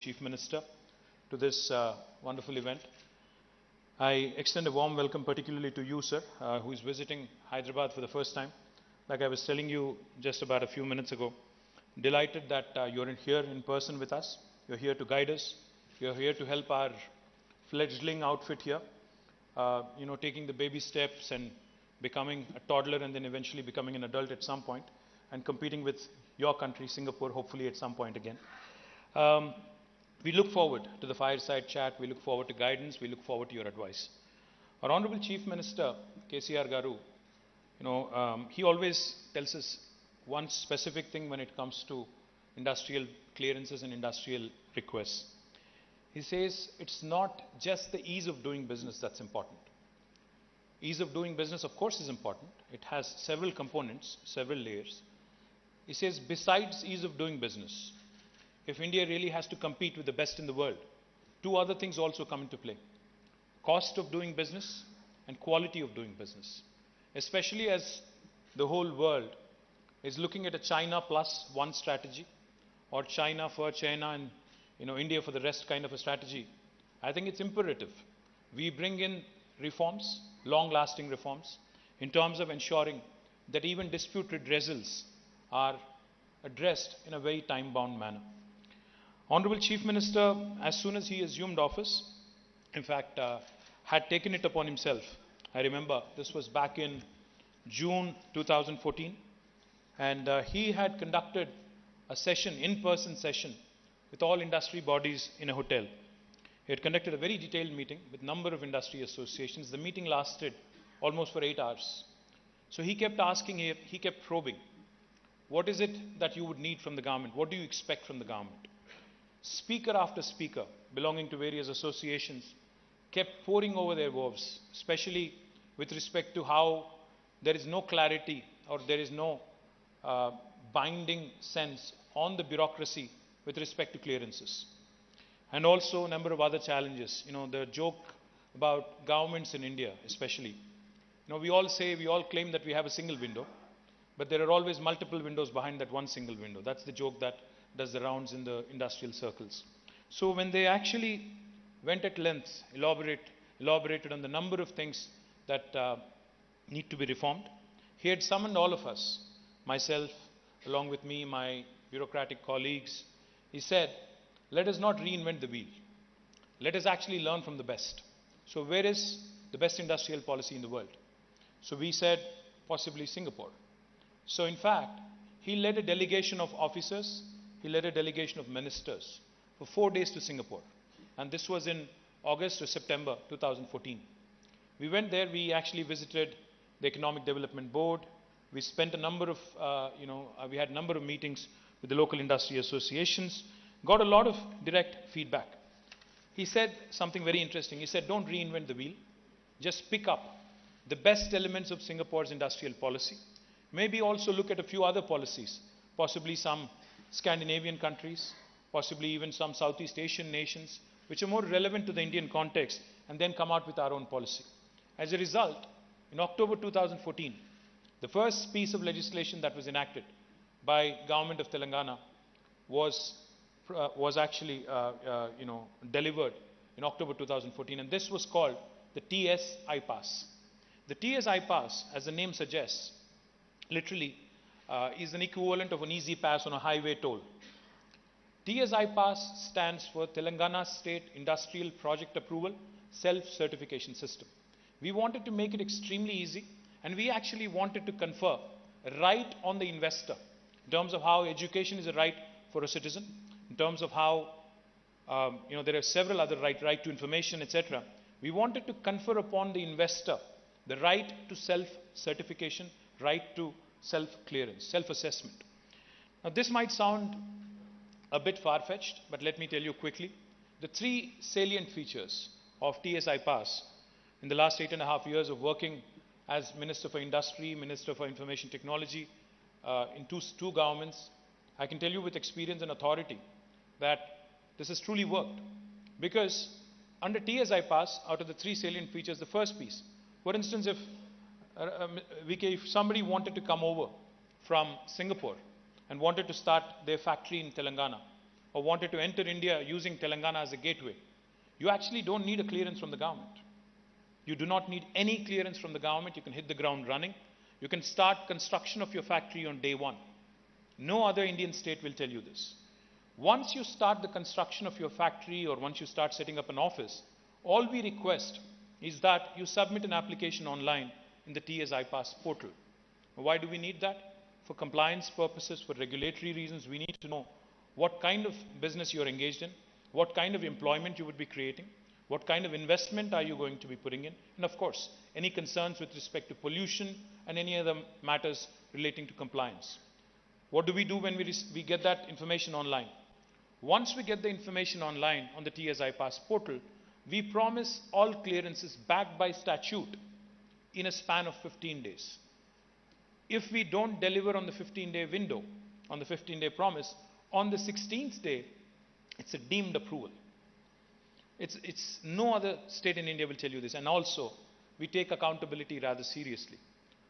Chief Minister, to this wonderful event. I extend a warm welcome particularly to you, sir, who is visiting Hyderabad for the first time. Like I was telling you just about a few minutes ago, delighted that you're here in person with us. You're here to guide us. You're here to help our fledgling outfit here, taking the baby steps and becoming a toddler and then eventually becoming an adult at some point and competing with your country, Singapore, hopefully at some point again. We look forward to the fireside chat. We look forward to guidance. We look forward to your advice. Our Honorable Chief Minister, KTR Garu, he always tells us one specific thing when it comes to industrial clearances and industrial requests. He says it's not just the ease of doing business that's important. Ease of doing business, of course, is important. It has several components, several layers. He says besides ease of doing business, if India really has to compete with the best in the world, two other things also come into play: cost of doing business and quality of doing business. Especially as the whole world is looking at a China plus one strategy, or China for China and India for the rest kind of a strategy. I think it's imperative we bring in reforms, long-lasting reforms, in terms of ensuring that even dispute redressals are addressed in a very time-bound manner. Honorable Chief Minister, as soon as he assumed office, in fact, had taken it upon himself. I remember this was back in June 2014, and he had conducted a session, in-person session, with all industry bodies in a hotel. He had conducted a very detailed meeting with a number of industry associations. The meeting lasted almost for 8 hours. So he kept asking, he kept probing, what is it that you would need from the government? What do you expect from the government? Speaker after speaker belonging to various associations kept pouring over their woes, especially with respect to how there is no clarity or there is no binding sense on the bureaucracy with respect to clearances. And also a number of other challenges. The joke about governments in India especially. We all claim that we have a single window, but there are always multiple windows behind that one single window. That's the joke that does the rounds in the industrial circles. So when they actually went at length, elaborated on the number of things that need to be reformed, he had summoned all of us, myself, along with me, my bureaucratic colleagues. He said, let us not reinvent the wheel. Let us actually learn from the best. So where is the best industrial policy in the world? So we said, possibly Singapore. So in fact, he led a delegation of officers. He led a delegation of ministers for 4 days to Singapore. And this was in August or September 2014. We went there, we actually visited the Economic Development Board. We spent we had a number of meetings with the local industry associations, got a lot of direct feedback. He said something very interesting. He said, don't reinvent the wheel. Just pick up the best elements of Singapore's industrial policy. Maybe also look at a few other policies, possibly some Scandinavian countries, possibly even some Southeast Asian nations, which are more relevant to the Indian context, and then come out with our own policy. As a result, in October 2014, the first piece of legislation that was enacted by government of Telangana was actually delivered in October 2014, and this was called the TS I-Pass. The TS I-Pass, as the name suggests, literally is an equivalent of an easy pass on a highway toll. TS I-Pass stands for Telangana State Industrial Project Approval Self-Certification System. We wanted to make it extremely easy, and we actually wanted to confer a right on the investor in terms of how education is a right for a citizen, in terms of how there are several other right to information, etc. We wanted to confer upon the investor the right to self-certification, right to self-clearance, self-assessment. Now this might sound a bit far-fetched, but let me tell you quickly. The three salient features of TS I-Pass in the last 8.5 years of working as Minister for Industry, Minister for Information Technology in two governments, I can tell you with experience and authority that this has truly worked. Because under TS I-Pass, out of the three salient features, the first piece, for instance, if somebody wanted to come over from Singapore and wanted to start their factory in Telangana, or wanted to enter India using Telangana as a gateway, you actually don't need a clearance from the government. You do not need any clearance from the government. You can hit the ground running. You can start construction of your factory on day one. No other Indian state will tell you this. Once you start the construction of your factory or once you start setting up an office, all we request is that you submit an application online in the TS iPass portal. Why do we need that? For compliance purposes, for regulatory reasons, we need to know what kind of business you're engaged in, what kind of employment you would be creating, what kind of investment are you going to be putting in, and of course, any concerns with respect to pollution and any other matters relating to compliance. What do we do when we get that information online? Once we get the information online on the TS iPass portal, we promise all clearances backed by statute in a span of 15 days. If we don't deliver on the 15-day window, on the 15-day promise, on the 16th day, it's a deemed approval. It's no other state in India will tell you this. And also, we take accountability rather seriously.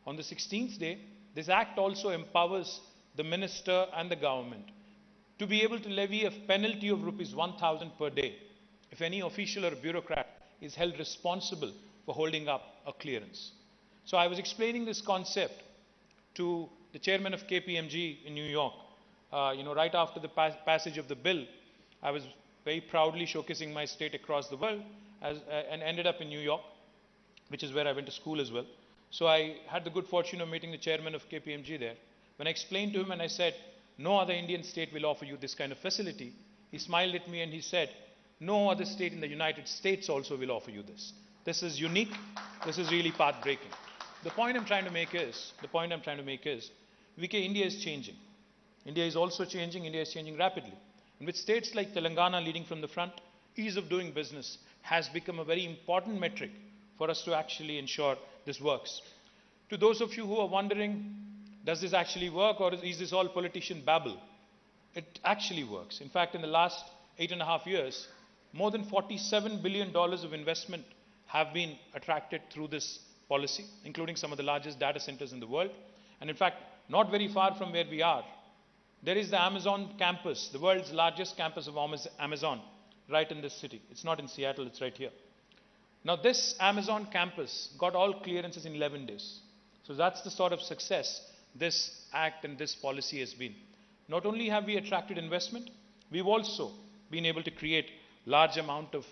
On the 16th day, this act also empowers the minister and the government to be able to levy a penalty of rupees 1,000 per day if any official or bureaucrat is held responsible for holding up a clearance. So I was explaining this concept to the chairman of KPMG in New York. Right after the passage of the bill, I was very proudly showcasing my state across the world and ended up in New York, which is where I went to school as well. So I had the good fortune of meeting the chairman of KPMG there. When I explained to him and I said, no other Indian state will offer you this kind of facility, he smiled at me and he said, no other state in the United States also will offer you this. This is unique. This is really path-breaking. The point I'm trying to make is, VK, India is changing. India is also changing. India is changing rapidly. And with states like Telangana leading from the front, ease of doing business has become a very important metric for us to actually ensure this works. To those of you who are wondering, does this actually work or is this all politician babble? It actually works. In fact, in the last 8.5 years, more than $47 billion of investment have been attracted through this policy, including some of the largest data centers in the world. And in fact, not very far from where we are, there is the Amazon campus, the world's largest campus of Amazon, right in this city. It's not in Seattle, it's right here. Now this Amazon campus got all clearances in 11 days. So that's the sort of success this act and this policy has been. Not only have we attracted investment, we've also been able to create large amount of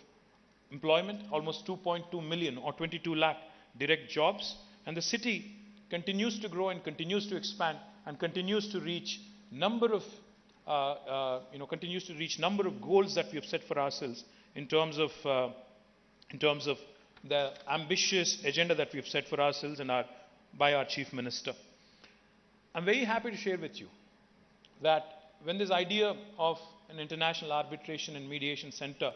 employment, almost 2.2 million or 22 lakh direct jobs, and the city continues to grow and continues to expand and continues to reach number of goals that we have set for ourselves in terms of the ambitious agenda that we have set for ourselves and by our Chief Minister. I'm very happy to share with you that when this idea of an international arbitration and mediation center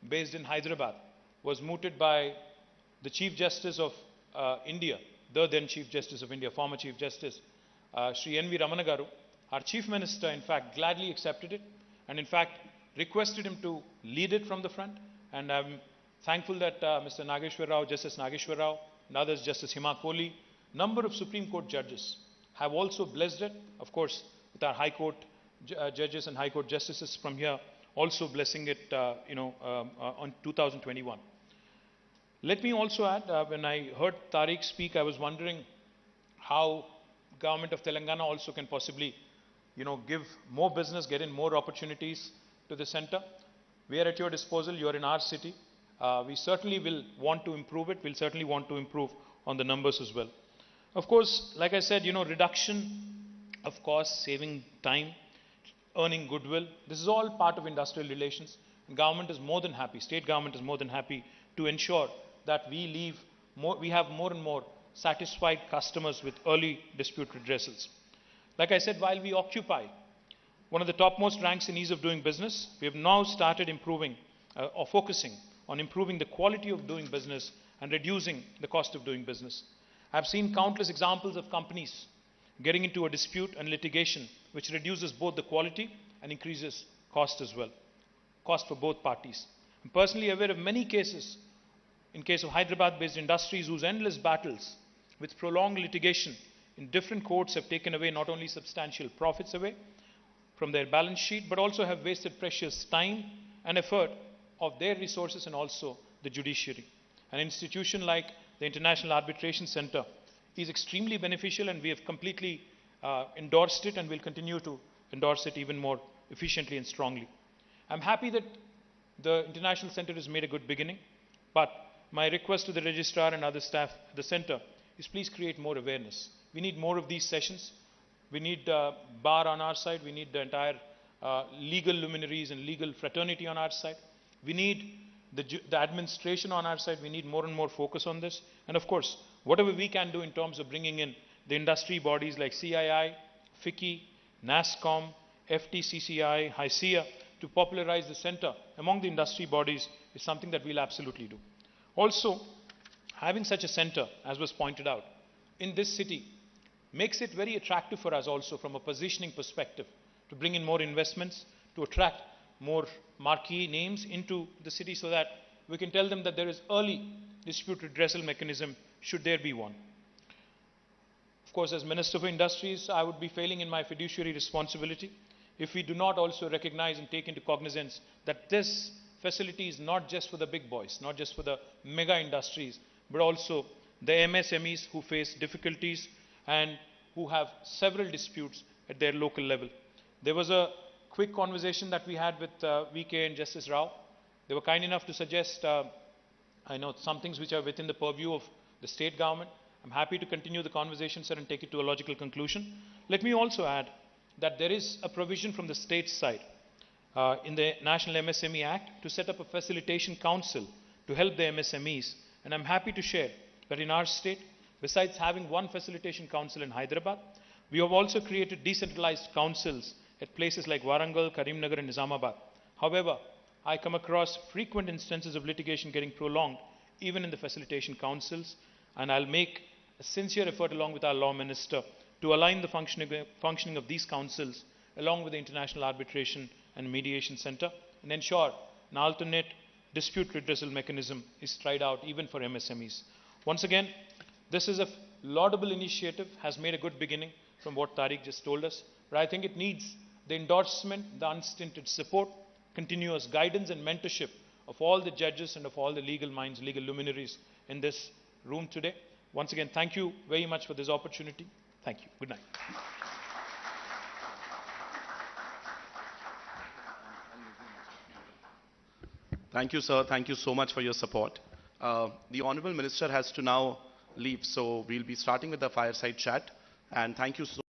based in Hyderabad was mooted by the Chief Justice of India, the then Chief Justice of India, former Chief Justice, Sri N.V. Ramana Garu, our Chief Minister, in fact, gladly accepted it and, in fact, requested him to lead it from the front. And I'm thankful that Mr. Nageshwar Rao, Justice Nageshwar Rao, and others, Justice Hima Kohli, number of Supreme Court judges have also blessed it. Of course, with our High Court judges and High Court justices from here also blessing it, on 2021. Let me also add, when I heard Tariq speak, I was wondering how government of Telangana also can possibly, give more business, get in more opportunities to the center. We are at your disposal. You are in our city. We certainly will want to improve it. We'll certainly want to improve on the numbers as well. Of course, like I said, reduction of cost, saving time, earning goodwill. This is all part of industrial relations. Government is more than happy, state government is more than happy to ensure that we have more and more satisfied customers with early dispute redressals. Like I said, while we occupy one of the topmost ranks in ease of doing business, we have now started improving or focusing on improving the quality of doing business and reducing the cost of doing business. I've seen countless examples of companies getting into a dispute and litigation which reduces both the quality and increases cost as well, cost for both parties. I'm personally aware of many cases, in case of Hyderabad-based industries whose endless battles with prolonged litigation in different courts have taken away not only substantial profits away, from their balance sheet, but also have wasted precious time and effort of their resources and also the judiciary. An institution like the International Arbitration Center is extremely beneficial, and we have completely endorsed it and will continue to endorse it even more efficiently and strongly. I'm happy that the International Center has made a good beginning, but my request to the registrar and other staff at the center is please create more awareness. We need more of these sessions. We need bar on our side. We need the entire legal luminaries and legal fraternity on our side. We need the administration on our side. We need more and more focus on this. And of course, whatever we can do in terms of bringing in the industry bodies like CII, FICCI, NASSCOM, FTCCI, HICIA to popularize the center among the industry bodies is something that we'll absolutely do. Also, having such a center, as was pointed out, in this city makes it very attractive for us also from a positioning perspective to bring in more investments, to attract more marquee names into the city so that we can tell them that there is early dispute redressal mechanism should there be one. Of course, as Minister for Industries, I would be failing in my fiduciary responsibility if we do not also recognize and take into cognizance that this facility is not just for the big boys, not just for the mega industries, but also the MSMEs who face difficulties and who have several disputes at their local level. There was a quick conversation that we had with VK and Justice Rao. They were kind enough to suggest, I know, some things which are within the purview of the state government. I'm happy to continue the conversation, sir, and take it to a logical conclusion. Let me also add that there is a provision from the state side in the National MSME Act to set up a facilitation council to help the MSMEs. And I'm happy to share that in our state, besides having one facilitation council in Hyderabad, we have also created decentralized councils at places like Warangal, Karimnagar and Nizamabad. However, I come across frequent instances of litigation getting prolonged even in the facilitation councils, and I'll make a sincere effort along with our law minister to align the functioning of these councils along with the International Arbitration and Mediation Center and ensure an alternate dispute redressal mechanism is tried out even for MSMEs. Once again, this is a laudable initiative, has made a good beginning from what Tariq just told us, but I think it needs the endorsement, the unstinted support, continuous guidance and mentorship of all the judges and of all the legal minds, legal luminaries in this room today. Once again, thank you very much for this opportunity. Thank you. Good night. Thank you, sir. Thank you so much for your support. The Honorable Minister has to now leave, so we'll be starting with the fireside chat. And thank you so